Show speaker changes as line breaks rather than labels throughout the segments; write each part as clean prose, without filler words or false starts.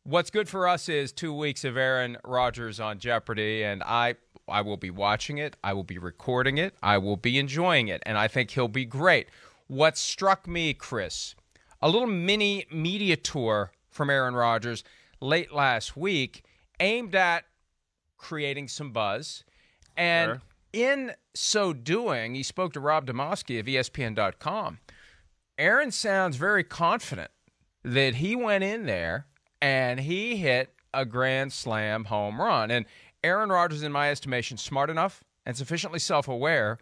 what's good for us is 2 weeks of Aaron Rodgers on Jeopardy, and I will be watching it. I will be recording it. I will be enjoying it, and I think he'll be great. What struck me, Chris, a little mini media tour from Aaron Rodgers late last week aimed at creating some buzz. And in so doing, he spoke to Rob Demovsky of ESPN.com. Aaron sounds very confident that he went in there and he hit a grand slam home run. And Aaron Rodgers, in my estimation, smart enough and sufficiently self-aware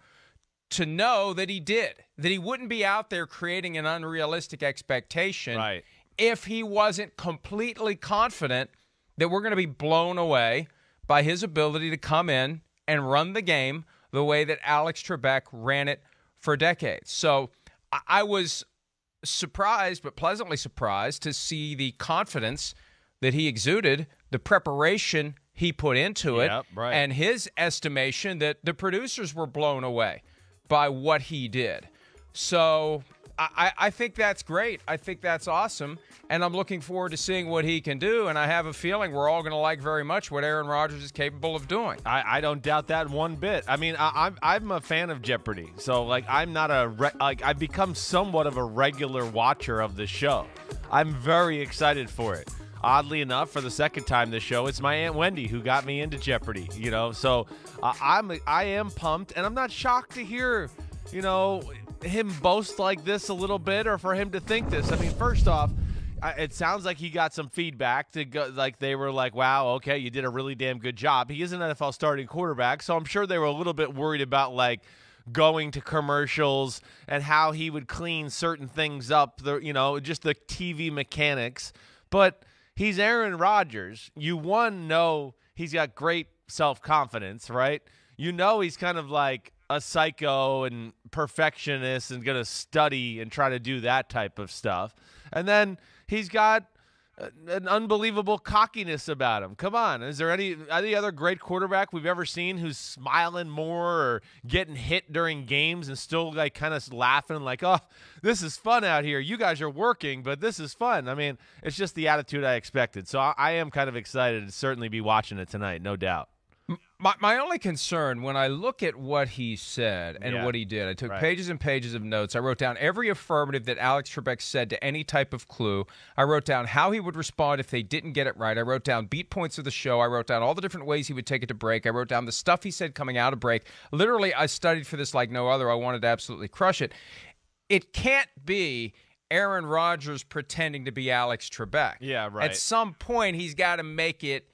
to know that he did, that he wouldn't be out there creating an unrealistic expectation if he wasn't completely confident that we're going to be blown away by his ability to come in and run the game the way that Alex Trebek ran it for decades. So I was surprised, but pleasantly surprised, to see the confidence that he exuded, the preparation he put into it, and his estimation that the producers were blown away by what he did. So I think that's great. I think that's awesome. And I'm looking forward to seeing what he can do. And I have a feeling we're all going to like very much what Aaron Rodgers is capable of doing.
I don't doubt that one bit. I mean, I'm a fan of Jeopardy. So, like, I'm not I've become somewhat of a regular watcher of the show. I'm very excited for it. Oddly enough, for the second time this show, it's my Aunt Wendy who got me into Jeopardy, you know. So I am pumped, and I'm not shocked to hear, you know, him boast like this a little bit, or for him to think this. I mean, first off, it sounds like he got some feedback to go, like they were like, wow, okay, you did a really damn good job. He is an NFL starting quarterback, so I'm sure they were a little bit worried about, like, going to commercials and how he would clean certain things up, you know, just the TV mechanics. But he's Aaron Rodgers. You, know he's got great self-confidence, right? You know he's kind of like a psycho and perfectionist and going to study and try to do that type of stuff. And then he's got an unbelievable cockiness about him. Come on. Is there any other great quarterback we've ever seen who's smiling more or getting hit during games and still, like, kind of laughing like, oh, this is fun out here. You guys are working, but this is fun. I mean, it's just the attitude I expected. So I am kind of excited to certainly be watching it tonight, no doubt.
My only concern, when I look at what he said and what he did, I took pages and pages of notes. I wrote down every affirmative that Alex Trebek said to any type of clue. I wrote down how he would respond if they didn't get it right. I wrote down beat points of the show. I wrote down all the different ways he would take it to break. I wrote down the stuff he said coming out of break. Literally, I studied for this like no other. I wanted to absolutely crush it. It can't be Aaron Rodgers pretending to be Alex Trebek.
Yeah, right.
At some point, he's got to make it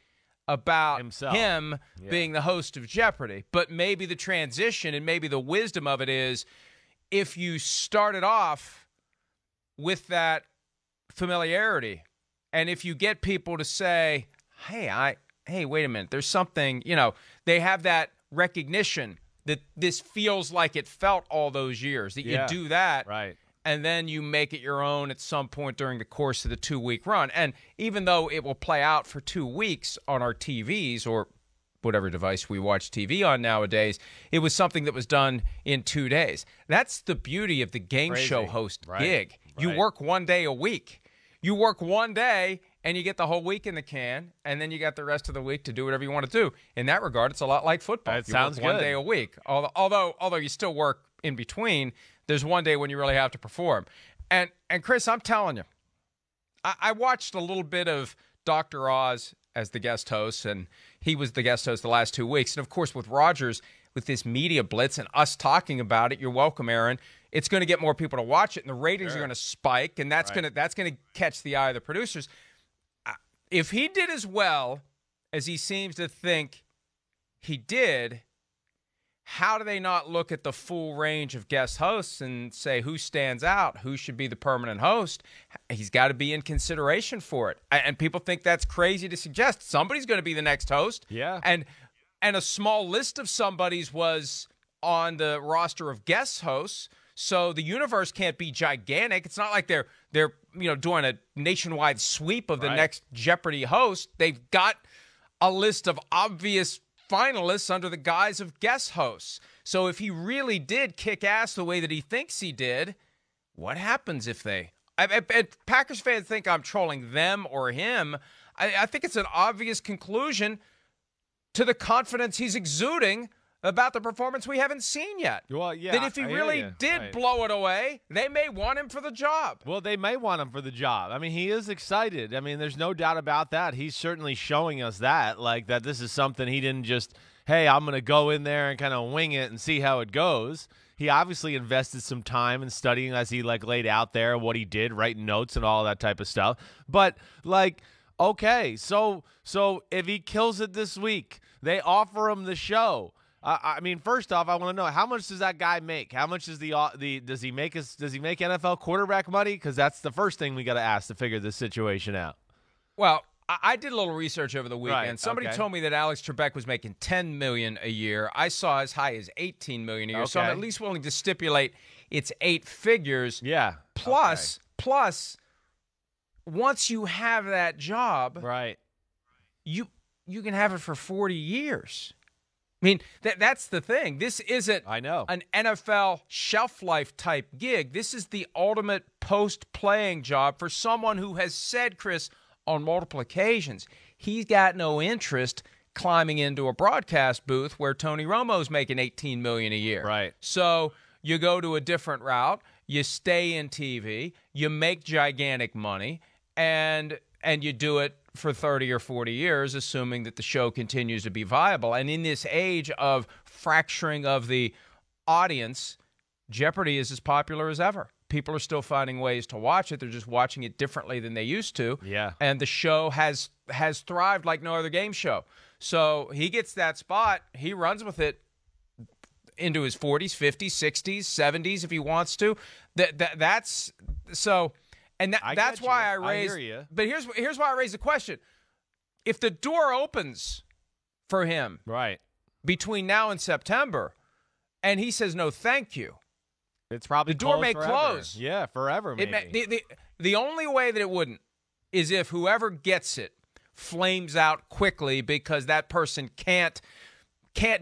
about him being the host of Jeopardy. But maybe the transition and maybe the wisdom of it is, if you started off with that familiarity, and if you get people to say, hey, wait a minute, there's something, you know, they have that recognition that this feels like it felt all those years, that you do that.
Right.
And then you make it your own at some point during the course of the 2-week run. And even though it will play out for 2 weeks on our TVs or whatever device we watch TV on nowadays, it was something that was done in 2 days. That's the beauty of the game show host gig. You work 1 day a week. You work 1 day and you get the whole week in the can, and then you got the rest of the week to do whatever you want to do. In that regard, it's a lot like football.
That sounds good.
1 day a week. Although you still work in between, there's 1 day when you really have to perform. And Chris, I'm telling you, I watched a little bit of Dr. Oz as the guest host, and he was the guest host the last 2 weeks. And, of course, with Rodgers, with this media blitz and us talking about it, you're welcome, Aaron, it's going to get more people to watch it, and the ratings are going to spike, and that's going to catch the eye of the producers. If he did as well as he seems to think he did, how do they not look at the full range of guest hosts and say who stands out, who should be the permanent host? He's got to be in consideration for it. And people think that's crazy to suggest. Somebody's going to be the next host.
Yeah.
And a small list of somebody's was on the roster of guest hosts, so the universe can't be gigantic. It's not like they're doing a nationwide sweep of the next Jeopardy host. They've got a list of obvious finalists under the guise of guest hosts. So if he really did kick ass the way that he thinks he did, what happens if they... Packers fans think I'm trolling them or him. I think it's an obvious conclusion to the confidence he's exuding about the performance we haven't seen yet.
Well, yeah.
That if he really did blow it away, they may want him for the job.
Well, they may want him for the job. I mean, he is excited. I mean, there's no doubt about that. He's certainly showing us that, like, that this is something he didn't just, hey, I'm going to go in there and kind of wing it and see how it goes. He obviously invested some time in studying as he, like, laid out there what he did, writing notes and all that type of stuff. But, like, okay, so if he kills it this week, they offer him the show. I mean, first off, I want to know, how much does that guy make? How much does does he make NFL quarterback money? Because that's the first thing we got to ask to figure this situation out.
Well, I did a little research over the weekend.
Right,
Somebody told me that Alex Trebek was making $10 million a year. I saw as high as $18 million a year. So I'm at least willing to stipulate it's 8 figures.
Yeah.
Plus, once you have that job,
right,
you can have it for 40 years. I mean, that's the thing. This isn't an NFL shelf life type gig. This is the ultimate post-playing job for someone who has said, Chris, on multiple occasions, he's got no interest climbing into a broadcast booth where Tony Romo's making $18 million a year.
Right.
So you go to a different route. You stay in TV. You make gigantic money, and you do it for 30 or 40 years, assuming that the show continues to be viable. And in this age of fracturing of the audience, Jeopardy is as popular as ever. People are still finding ways to watch it. They're just watching it differently than they used to.
Yeah.
And the show has thrived like no other game show. So he gets that spot. He runs with it into his 40s, 50s, 60s, 70s if he wants to. That's so. And that's why I raised. But here's why I raised the question: if the door opens for him,
right,
between now and September, and he says no, thank you,
it's probably
the door may close.
Yeah, forever. Maybe
the only way that it wouldn't is if whoever gets it flames out quickly because that person can't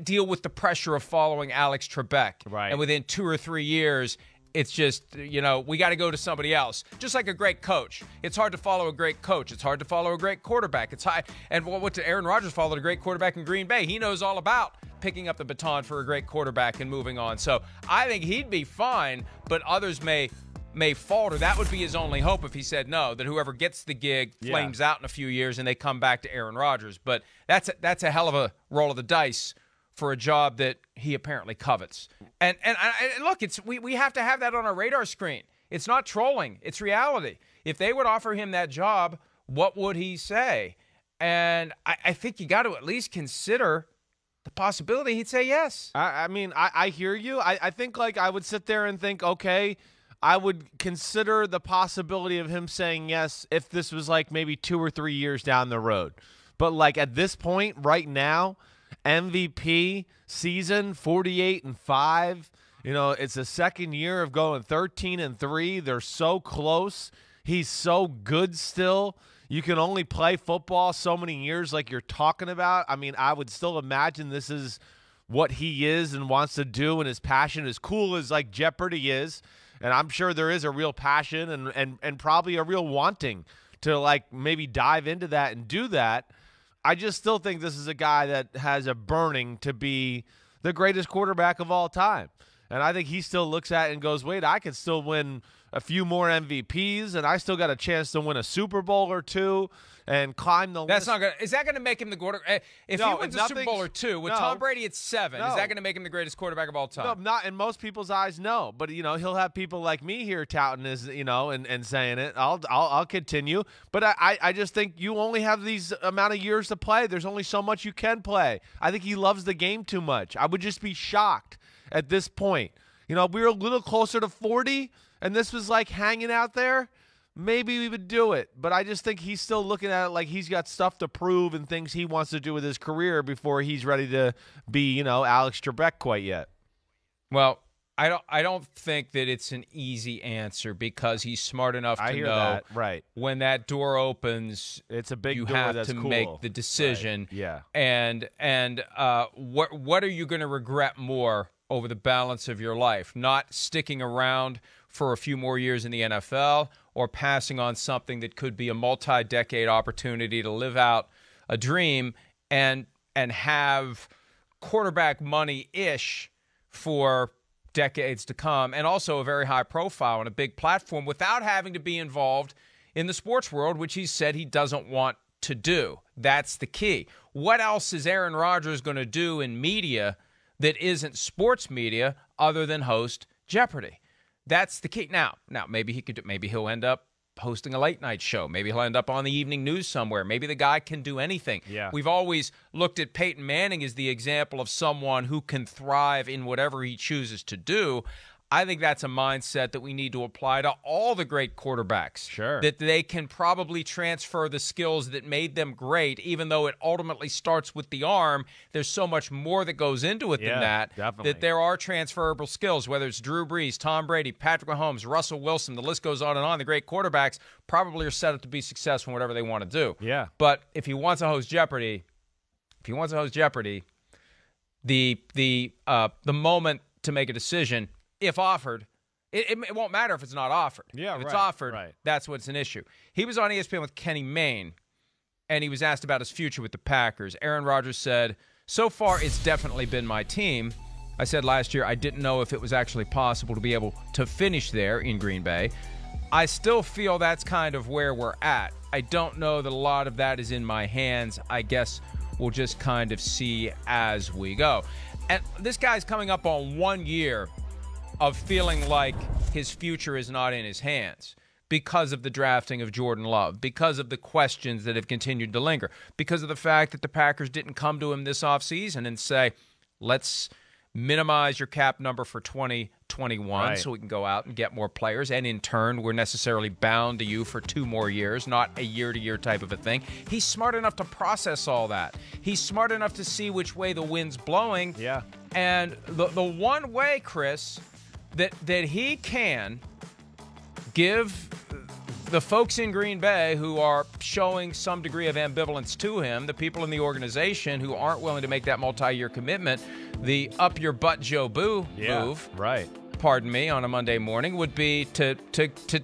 deal with the pressure of following Alex Trebek,
right, and
within 2 or 3 years. It's just, we got to go to somebody else. Just like a great coach. It's hard to follow a great coach. It's hard to follow a great quarterback. It's high. And what did Aaron Rodgers follow a great quarterback in Green Bay? He knows all about picking up the baton for a great quarterback and moving on. So I think he'd be fine, but others may falter. That would be his only hope if he said no, that whoever gets the gig flames out in a few years and they come back to Aaron Rodgers. But that's a hell of a roll of the dice for a job that he apparently covets. And look, we have to have that on our radar screen. It's not trolling. It's reality. If they would offer him that job, what would he say? And I think you got to at least consider the possibility he'd say yes.
I mean, I hear you. I think, like, I would sit there and think, okay, I would consider the possibility of him saying yes if this was, like, maybe 2 or 3 years down the road. But, like, at this point, right now, MVP season, 48-5. It's a second year of going 13-3. They're so close. He's so good still. You can only play football so many years like you're talking about. I mean, I would still imagine this is what he is and wants to do, and his passion, as cool as, like, Jeopardy is. And I'm sure there is a real passion and probably a real wanting to, like, maybe dive into that and do that. I just still think this is a guy that has a burning to be the greatest quarterback of all time. And I think he still looks at it and goes, wait, I could still win a few more MVPs, and I still got a chance to win a Super Bowl or two and climb the list.
Is that going to make him the quarterback? If he wins a Super Bowl or two, with Tom Brady at 7, is that going to make him the greatest quarterback of all time?
No, not in most people's eyes, no. But, he'll have people like me here touting his, and saying it. I'll continue. But I just think you only have these amount of years to play. There's only so much you can play. I think he loves the game too much. I would just be shocked at this point. We were a little closer to 40, and this was like hanging out there. Maybe we would do it, but I just think he's still looking at it like he's got stuff to prove and things he wants to do with his career before he's ready to be, Alex Trebek quite yet.
Well, I don't think that it's an easy answer because he's smart enough to know
that. Right.
When that door opens,
it's a big
you
door
have
that's
to
cool.
make the decision.
Right. Yeah.
And what are you going to regret more over the balance of your life? Not sticking around for a few more years in the NFL, or passing on something that could be a multi-decade opportunity to live out a dream and have quarterback money-ish for decades to come, and also a very high profile and a big platform without having to be involved in the sports world, which he said he doesn't want to do. That's the key. What else is Aaron Rodgers going to do in media that isn't sports media other than host Jeopardy? That's the key. Now maybe he'll end up hosting a late night show. Maybe he'll end up on the evening news somewhere. Maybe the guy can do anything.
Yeah.
We've always looked at Peyton Manning as the example of someone who can thrive in whatever he chooses to do. I think that's a mindset that we need to apply to all the great quarterbacks.
Sure.
That they can probably transfer the skills that made them great, even though it ultimately starts with the arm. There's so much more that goes into it than that.
Definitely.
That there are transferable skills, whether it's Drew Brees, Tom Brady, Patrick Mahomes, Russell Wilson, the list goes on and on. The great quarterbacks probably are set up to be successful in whatever they want to do.
Yeah.
But if he wants to host Jeopardy, the moment to make a decision, if offered, it won't matter if it's not offered.
Yeah,
if it's
right,
offered,
right.
That's what's an issue. He was on ESPN with Kenny Mayne, and he was asked about his future with the Packers. Aaron Rodgers said, "So far, it's definitely been my team. I said last year I didn't know if it was actually possible to be able to finish there in Green Bay. I still feel that's kind of where we're at. I don't know that a lot of that is in my hands. I guess we'll just kind of see as we go." And this guy's coming up on 1 year of feeling like his future is not in his hands because of the drafting of Jordan Love, because of the questions that have continued to linger, because of the fact that the Packers didn't come to him this offseason and say, let's minimize your cap number for 2021 so we can go out and get more players, and in turn, we're necessarily bound to you for 2 more years, not a year-to-year type of a thing. He's smart enough to process all that. He's smart enough to see which way the wind's blowing.
Yeah.
And the one way, Chris, that he can give the folks in Green Bay who are showing some degree of ambivalence to him, the people in the organization who aren't willing to make that multi-year commitment, the up-your-butt Joe Boo move,
right?
Pardon me, on a Monday morning, would be to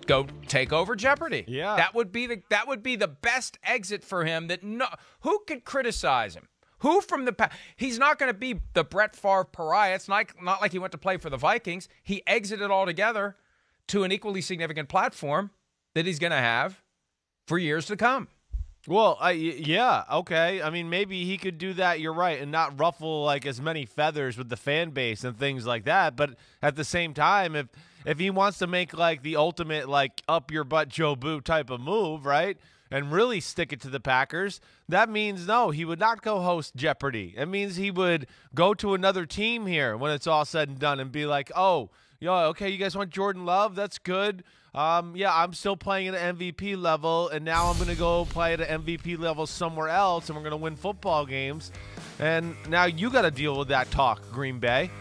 go take over Jeopardy.
Yeah,
that would be the best exit for him. Who could criticize him? Who from the he's not going to be the Brett Favre pariah. It's not like he went to play for the Vikings. He exited altogether to an equally significant platform that he's going to have for years to come.
Well, yeah, okay. I mean, maybe he could do that, you're right, and not ruffle like as many feathers with the fan base and things like that. But at the same time, if he wants to make like the ultimate like up your butt Joe Boo type of move, right, and really stick it to the Packers, that means no, he would not go host Jeopardy. It means he would go to another team here when it's all said and done and be like, oh, okay, you guys want Jordan Love? That's good. Yeah, I'm still playing at an MVP level, and now I'm going to go play at an MVP level somewhere else, and we're going to win football games. And now you got to deal with that talk, Green Bay,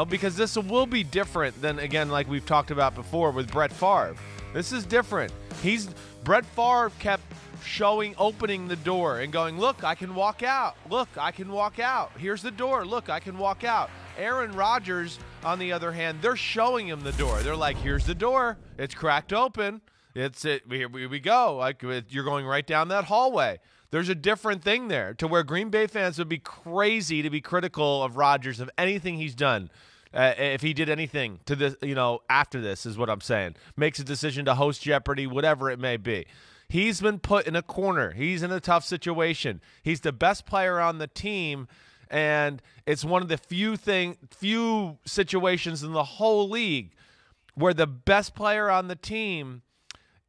because this will be different than, again, like we've talked about before with Brett Favre. This is different. Brett Favre kept opening the door and going, look, I can walk out. Look, I can walk out. Here's the door. Look, I can walk out. Aaron Rodgers, on the other hand, they're showing him the door. They're like, here's the door. It's cracked open. Here we go. Like, you're going right down that hallway. There's a different thing there to where Green Bay fans would be crazy to be critical of Rodgers of anything he's done. If he did anything to this, after this is what I'm saying. Makes a decision to host Jeopardy, whatever it may be. He's been put in a corner. He's in a tough situation. He's the best player on the team, and it's one of the few situations in the whole league where the best player on the team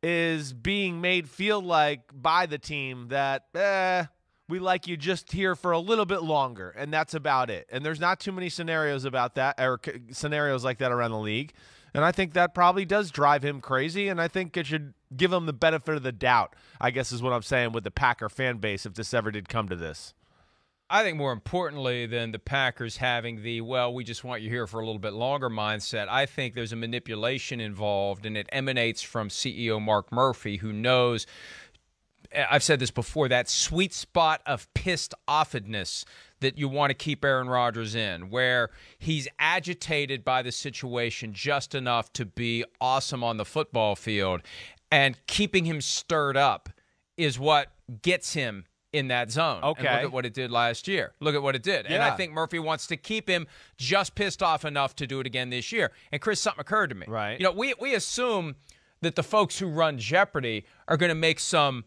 is being made feel like by the team that, we like you just here for a little bit longer, and that's about it. And there's not too many scenarios about that, or scenarios like that around the league. And I think that probably does drive him crazy, and I think it should give him the benefit of the doubt, I guess is what I'm saying with the Packer fan base if this ever did come to this.
I think more importantly than the Packers having the, well, we just want you here for a little bit longer mindset, I think there's a manipulation involved, and it emanates from CEO Mark Murphy, who knows, I've said this before, that sweet spot of pissed offedness that you want to keep Aaron Rodgers in, where he's agitated by the situation just enough to be awesome on the football field. and keeping him stirred up is what gets him in that zone.
Okay.
And look at what it did last year. Look at what it did.
Yeah.
And I think Murphy wants to keep him just pissed off enough to do it again this year. And Chris, something occurred to me.
Right.
We assume that the folks who run Jeopardy are going to make some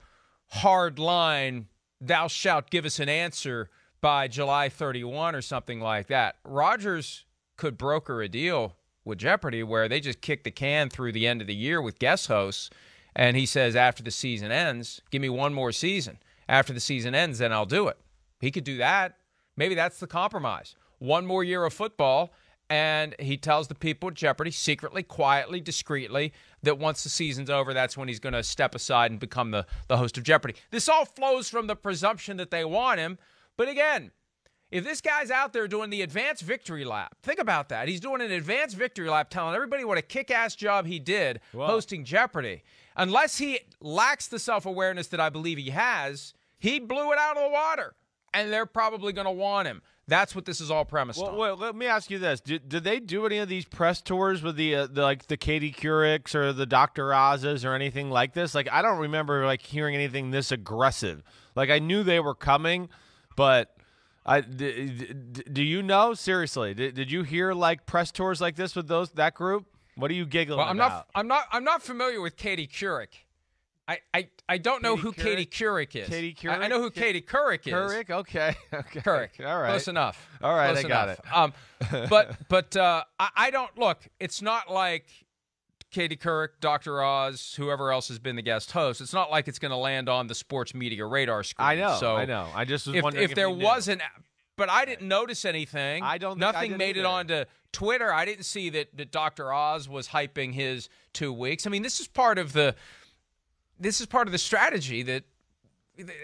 hard line, thou shalt give us an answer by July 31 or something like that. Rodgers could broker a deal with Jeopardy where they just kick the can through the end of the year with guest hosts, and he says after the season ends, give me one more season. After the season ends, then I'll do it. He could do that. Maybe that's the compromise. One more year of football, and he tells the people at Jeopardy secretly, quietly, discreetly that once the season's over, that's when he's going to step aside and become the host of Jeopardy. This all flows from the presumption that they want him. But again, if this guy's out there doing the advanced victory lap, think about that. He's doing an advanced victory lap telling everybody what a kick-ass job he did hosting Jeopardy. Unless he lacks the self-awareness that I believe he has, he blew it out of the water, and they're probably going to want him. That's what this is all premised on.
Well, let me ask you this. Did they do any of these press tours with the Katie Courics or the Dr. Oz's or anything like this? Like, I don't remember, like, hearing anything this aggressive. Like, I knew they were coming, but do you know? Seriously, did you hear, like, press tours like this with that group? What are you giggling about?
I'm not familiar with Katie Couric. I don't know who Katie Couric is.
Katie Couric?
I know who Katie Couric is.
Couric? Okay.
Couric.
All right.
Close enough.
All right,
Close
I got
enough. But I don't look. It's not like Katie Couric, Dr. Oz, whoever else has been the guest host. It's not like it's going to land on the sports media radar screen.
I know.
So
I know. I just was wondering
if there
you knew.
wasn't. But I didn't notice anything. Nothing made it onto Twitter. I didn't see that Dr. Oz was hyping his 2 weeks. I mean, this is part of the strategy that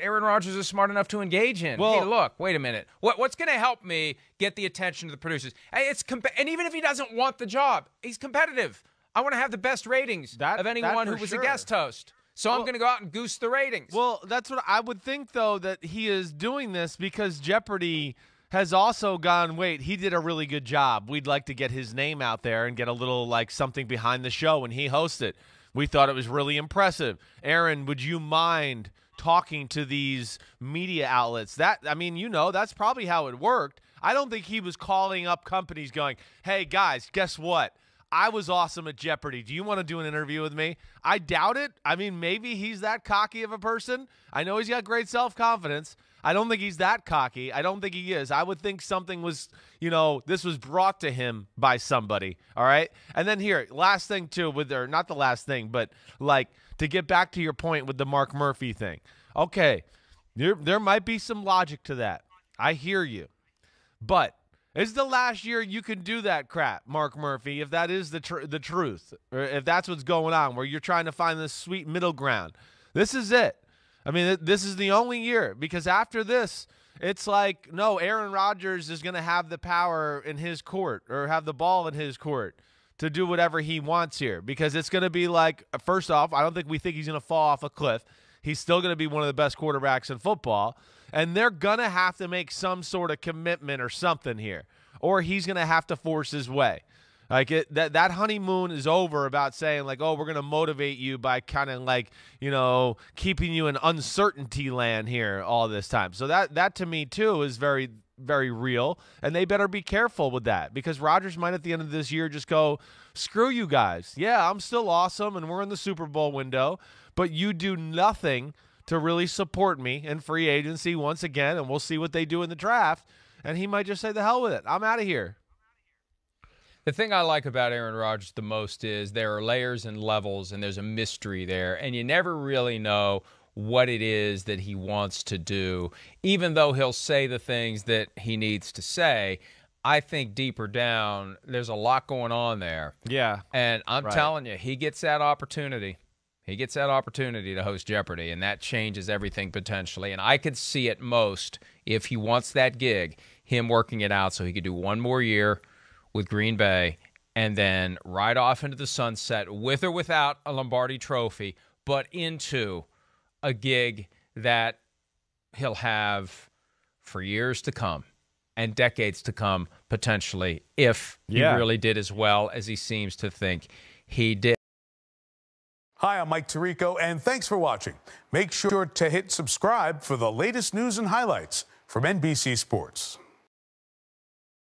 Aaron Rodgers is smart enough to engage in.
Well,
hey, look, wait a minute. What's going to help me get the attention of the producers? Hey, and even if he doesn't want the job, he's competitive. I want to have the best ratings of anyone who was a guest host. So I'm going to go out and goose the ratings.
Well, that's what I would think, though, that he is doing this because Jeopardy has also gone, wait, he did a really good job. We'd like to get his name out there and get a little, like, something behind the show when he hosts it. We thought it was really impressive. Aaron, would you mind talking to these media outlets? That's probably how it worked. I don't think he was calling up companies going, hey, guys, guess what? I was awesome at Jeopardy. Do you want to do an interview with me? I doubt it. I mean, maybe he's that cocky of a person. I know he's got great self-confidence. I don't think he's that cocky. I don't think he is. I would think something was, this was brought to him by somebody, all right? And then here, last thing too, not the last thing, but like to get back to your point with the Mark Murphy thing. Okay, there might be some logic to that. I hear you. But it's the last year you can do that crap, Mark Murphy, if that is the truth, or if that's what's going on, where you're trying to find this sweet middle ground. This is it. I mean, this is the only year, because after this, it's like, no, Aaron Rodgers is going to have the power in his court, or have the ball in his court to do whatever he wants here, because it's going to be like, first off, I don't think we think he's going to fall off a cliff. He's still going to be one of the best quarterbacks in football. And they're going to have to make some sort of commitment or something here, or he's going to have to force his way. Like that honeymoon is over about saying like, oh, we're going to motivate you by kind of like, keeping you in uncertainty land here all this time. So that to me too is very, very real. And they better be careful with that, because Rodgers might at the end of this year just go, screw you guys. Yeah, I'm still awesome and we're in the Super Bowl window, but you do nothing to really support me in free agency once again, and we'll see what they do in the draft. And he might just say, the hell with it. I'm out of here.
The thing I like about Aaron Rodgers the most is there are layers and levels, and there's a mystery there, and you never really know what it is that he wants to do. Even though he'll say the things that he needs to say, I think deeper down, there's a lot going on there.
Yeah.
And I'm telling you, he gets that opportunity. He gets that opportunity to host Jeopardy, and that changes everything potentially. And I could see it most, if he wants that gig, him working it out so he could do one more year with Green Bay and then ride off into the sunset with or without a Lombardi trophy, but into a gig that he'll have for years to come and decades to come, potentially, if he really did as well as he seems to think he did.
Hi, I'm Mike Tirico, and thanks for watching. Make sure to hit subscribe for the latest news and highlights from NBC Sports.